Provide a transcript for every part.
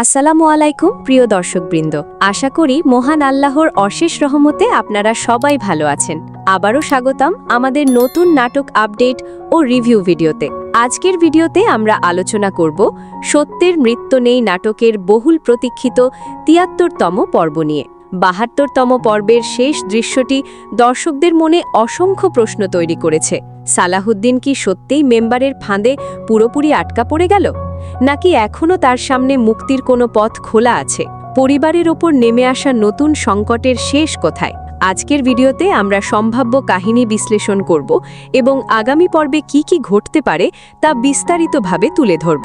আসসালামু আলাইকুম প্রিয় দর্শকবৃন্দ, আশা করি মহান আল্লাহর অশেষ রহমতে আপনারা সবাই ভালো আছেন। আবারও স্বাগতম আমাদের নতুন নাটক আপডেট ও রিভিউ ভিডিওতে। আজকের ভিডিওতে আমরা আলোচনা করব সত্যের মৃত্যু নেই নাটকের বহুল প্রতীক্ষিত ৭৩তম পর্ব নিয়ে। ৭২তম পর্বের শেষ দৃশ্যটি দর্শকদের মনে অসংখ্য প্রশ্ন তৈরি করেছে। সালাহুদ্দিন কি সত্যিই মেম্বারের ফাঁদে পুরোপুরি আটকা পড়ে গেল, নাকি এখনও তার সামনে মুক্তির কোনো পথ খোলা আছে? পরিবারের ওপর নেমে আসা নতুন সংকটের শেষ কোথায়? আজকের ভিডিওতে আমরা সম্ভাব্য কাহিনী বিশ্লেষণ করব এবং আগামী পর্বে কি কি ঘটতে পারে তা বিস্তারিতভাবে তুলে ধরব,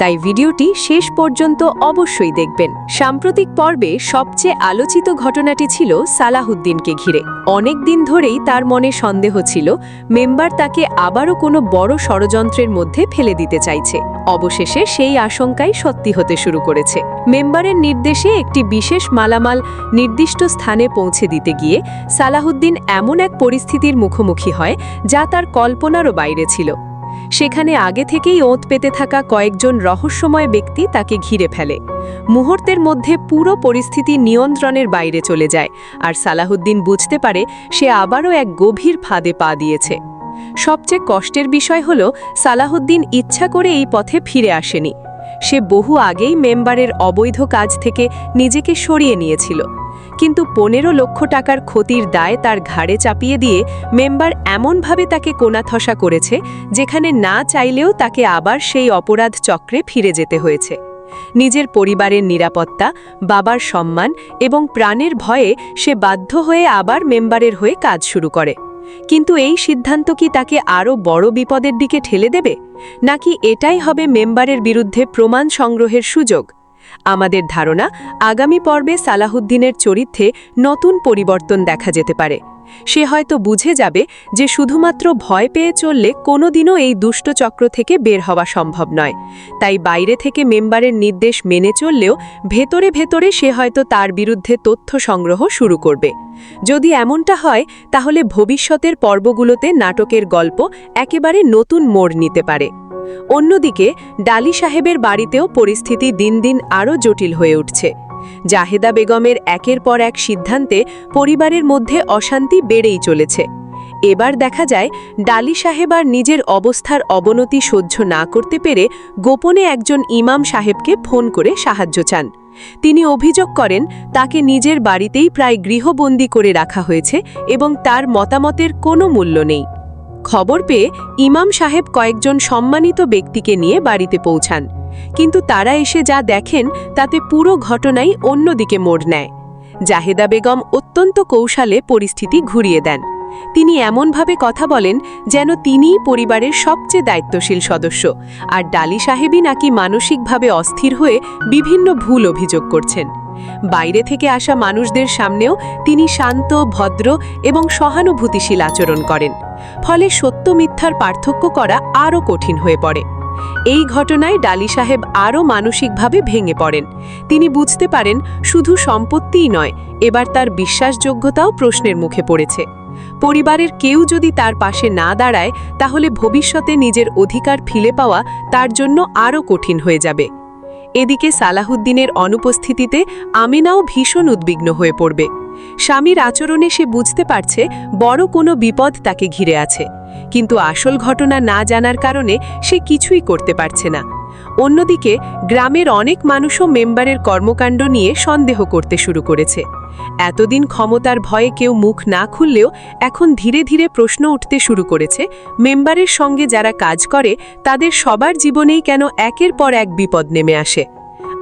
তাই ভিডিওটি শেষ পর্যন্ত অবশ্যই দেখবেন। সাম্প্রতিক পর্বে সবচেয়ে আলোচিত ঘটনাটি ছিল সালাহুদ্দিনকে ঘিরে। অনেক দিন ধরেই তার মনে সন্দেহ ছিল মেম্বার তাকে আবারও কোনো বড় ষড়যন্ত্রের মধ্যে ফেলে দিতে চাইছে। অবশেষে সেই আশঙ্কাই সত্যি হতে শুরু করেছে। মেম্বারের নির্দেশে একটি বিশেষ মালামাল নির্দিষ্ট স্থানে পৌঁছে দিতে গিয়ে সালাহুদ্দিন এমন এক পরিস্থিতির মুখোমুখি হয় যা তার কল্পনারও বাইরে ছিল। সেখানে আগে থেকেই ওঁত পেতে থাকা কয়েকজন রহস্যময় ব্যক্তি তাকে ঘিরে ফেলে। মুহূর্তের মধ্যে পুরো পরিস্থিতি নিয়ন্ত্রণের বাইরে চলে যায়, আর সালাহুদ্দিন বুঝতে পারে সে আবারও এক গভীর ফাঁদে পা দিয়েছে। সবচেয়ে কষ্টের বিষয় হল সালাহুদ্দিন ইচ্ছা করে এই পথে ফিরে আসেনি। সে বহু আগেই মেম্বারের অবৈধ কাজ থেকে নিজেকে সরিয়ে নিয়েছিল, কিন্তু ১৫ লক্ষ টাকার ক্ষতির দায় তার ঘাড়ে চাপিয়ে দিয়ে মেম্বার এমনভাবে তাকে কোণাথসা করেছে যেখানে না চাইলেও তাকে আবার সেই অপরাধ চক্রে ফিরে যেতে হয়েছে। নিজের পরিবারের নিরাপত্তা, বাবার সম্মান এবং প্রাণের ভয়ে সে বাধ্য হয়ে আবার মেম্বারের হয়ে কাজ শুরু করে। কিন্তু এই সিদ্ধান্ত কি তাকে আরও বড় বিপদের দিকে ঠেলে দেবে, নাকি এটাই হবে মেম্বারের বিরুদ্ধে প্রমাণ সংগ্রহের সুযোগ? আমাদের ধারণা, আগামী পর্বে সালাহুদ্দিনের চরিত্রে নতুন পরিবর্তন দেখা যেতে পারে। সে হয়তো বুঝে যাবে যে শুধুমাত্র ভয় পেয়ে চললে কোনোদিনও এই দুষ্ট চক্র থেকে বের হওয়া সম্ভব নয়। তাই বাইরে থেকে মেম্বারের নির্দেশ মেনে চললেও ভেতরে ভেতরে সে হয়তো তার বিরুদ্ধে তথ্য সংগ্রহ শুরু করবে। যদি এমনটা হয়, তাহলে ভবিষ্যতের পর্বগুলোতে নাটকের গল্প একেবারে নতুন মোড় নিতে পারে। অন্যদিকে ডালি সাহেবের বাড়িতেও পরিস্থিতি দিন দিন আরও জটিল হয়ে উঠছে। জাহেদা বেগমের একের পর এক সিদ্ধান্তে পরিবারের মধ্যে অশান্তি বেড়েই চলেছে। এবার দেখা যায় ডালি সাহেব আর নিজের অবস্থার অবনতি সহ্য না করতে পেরে গোপনে একজন ইমাম সাহেবকে ফোন করে সাহায্য চান। তিনি অভিযোগ করেন তাকে নিজের বাড়িতেই প্রায় গৃহবন্দী করে রাখা হয়েছে এবং তার মতামতের কোনো মূল্য নেই। খবর পেয়ে ইমাম সাহেব কয়েকজন সম্মানিত ব্যক্তিকে নিয়ে বাড়িতে পৌঁছান, কিন্তু তারা এসে যা দেখেন তাতে পুরো ঘটনাই অন্যদিকে মোড় নেয়। জাহেদা বেগম অত্যন্ত কৌশলে পরিস্থিতি ঘুরিয়ে দেন। তিনি এমনভাবে কথা বলেন যেন তিনিই পরিবারের সবচেয়ে দায়িত্বশীল সদস্য, আর ডালি সাহেবই নাকি মানসিকভাবে অস্থির হয়ে বিভিন্ন ভুল অভিযোগ করছেন। বাইরে থেকে আসা মানুষদের সামনেও তিনি শান্ত, ভদ্র এবং সহানুভূতিশীল আচরণ করেন। ফলে সত্য মিথ্যার পার্থক্য করা আরও কঠিন হয়ে পড়ে। এই ঘটনায় ডালি সাহেব আরও মানসিকভাবে ভেঙে পড়েন। তিনি বুঝতে পারেন শুধু সম্পত্তিই নয়, এবার তার বিশ্বাসযোগ্যতাও প্রশ্নের মুখে পড়েছে। পরিবারের কেউ যদি তার পাশে না দাঁড়ায়, তাহলে ভবিষ্যতে নিজের অধিকার ফিরে পাওয়া তার জন্য আরও কঠিন হয়ে যাবে। এদিকে সালাহুদ্দিনের অনুপস্থিতিতে আমিনাও ভীষণ উদ্বিগ্ন হয়ে পড়বে। স্বামীর আচরণে সে বুঝতে পারছে বড় কোনো বিপদ তাকে ঘিরে আছে, কিন্তু আসল ঘটনা না জানার কারণে সে কিছুই করতে পারছে না। অন্যদিকে গ্রামের অনেক মানুষও মেম্বারের কর্মকাণ্ড নিয়ে সন্দেহ করতে শুরু করেছে। এতদিন ক্ষমতার ভয়ে কেউ মুখ না খুললেও এখন ধীরে ধীরে প্রশ্ন উঠতে শুরু করেছে মেম্বারের সঙ্গে যারা কাজ করে তাদের সবার জীবনেই কেন একের পর এক বিপদ নেমে আসে।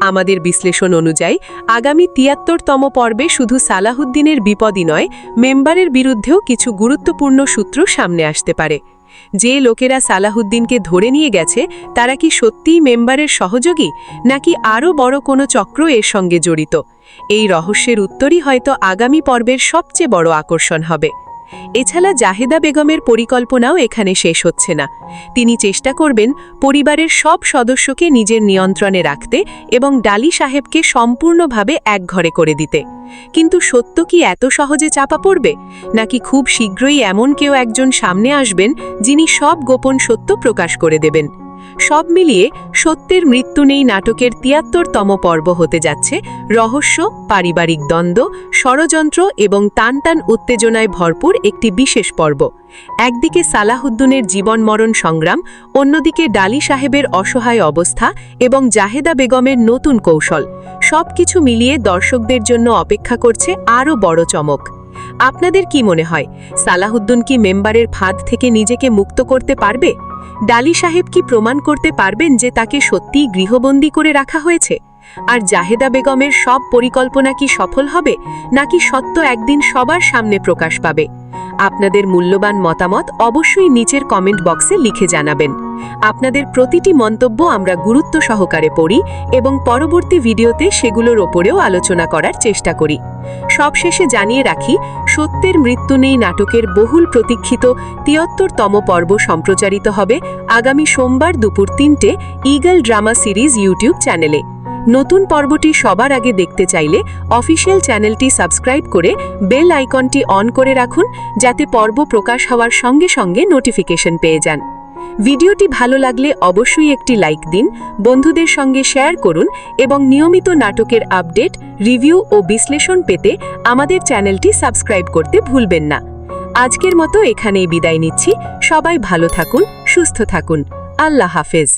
আমাদের বিশ্লেষণ অনুযায়ী আগামী ৭৩তম পর্বে শুধু সালাহুদ্দিনের বিপদই নয়, মেম্বারের বিরুদ্ধেও কিছু গুরুত্বপূর্ণ সূত্র সামনে আসতে পারে। যে লোকেরা সালাহুদ্দিনকে ধরে নিয়ে গেছে তারা কি সত্যিই মেম্বারের সহযোগী, নাকি আরও বড় কোনো চক্র এর সঙ্গে জড়িত? এই রহস্যের উত্তরই হয়তো আগামী পর্বের সবচেয়ে বড় আকর্ষণ হবে। এছাড়া জাহেদা বেগমের পরিকল্পনাও এখানে শেষ হচ্ছে না। তিনি চেষ্টা করবেন পরিবারের সব সদস্যকে নিজের নিয়ন্ত্রণে রাখতে এবং ডালি সাহেবকে সম্পূর্ণভাবে একঘরে করে দিতে। কিন্তু সত্য কি এত সহজে চাপা পড়বে, নাকি খুব শীঘ্রই এমন কেউ একজন সামনে আসবেন যিনি সব গোপন সত্য প্রকাশ করে দেবেন? সব মিলিয়ে সত্যের মৃত্যু নেই নাটকের ৭৩তম পর্ব হতে যাচ্ছে রহস্য, পারিবারিক দ্বন্দ্ব, ষড়যন্ত্র এবং টানটান উত্তেজনায় ভরপুর একটি বিশেষ পর্ব। একদিকে সালাহুদ্দিনের জীবন মরণ সংগ্রাম, অন্যদিকে ডালি সাহেবের অসহায় অবস্থা এবং জাহেদা বেগমের নতুন কৌশল, সবকিছু মিলিয়ে দর্শকদের জন্য অপেক্ষা করছে আরও বড় চমক। আপনাদের কি মনে হয়, সালাহুদ্দিন কি মেম্বারের ফাঁদ থেকে নিজেকে মুক্ত করতে পারবে? ডালি সাহেব কি প্রমাণ করতে পারবেন যে তাকে সত্যিই গৃহবন্দী করে রাখা হয়েছে? আর জাহেদা বেগমের সব পরিকল্পনা কি সফল হবে, নাকি সত্য একদিন সবার সামনে প্রকাশ পাবে? আপনাদের মূল্যবান মতামত অবশ্যই নিচের কমেন্ট বক্সে লিখে জানাবেন। আপনাদের প্রতিটি মন্তব্য আমরা গুরুত্ব সহকারে পড়ি এবং পরবর্তী ভিডিওতে সেগুলোর ওপরেও আলোচনা করার চেষ্টা করি। সবশেষে জানিয়ে রাখি, সত্যের মৃত্যু নেই নাটকের বহুল প্রতীক্ষিত ৭৩তম পর্ব সম্প্রচারিত হবে আগামী সোমবার দুপুর ৩টে ঈগল ড্রামা সিরিজ ইউটিউব চ্যানেলে। নতুন পর্বটি সবার আগে দেখতে চাইলে অফিসিয়াল চ্যানেলটি সাবস্ক্রাইব করে বেল আইকনটি অন করে রাখুন, যাতে পর্ব প্রকাশ হওয়ার সঙ্গে সঙ্গে নোটিফিকেশন পেয়ে যান। ভিডিওটি ভালো লাগলে অবশ্যই একটি লাইক দিন, বন্ধুদের সঙ্গে শেয়ার করুন এবং নিয়মিত নাটকের আপডেট, রিভিউ ও বিশ্লেষণ পেতে আমাদের চ্যানেলটি সাবস্ক্রাইব করতে ভুলবেন না। আজকের মতো এখানেই বিদায় নিচ্ছি। সবাই ভালো থাকুন, সুস্থ থাকুন। আল্লাহ হাফেজ।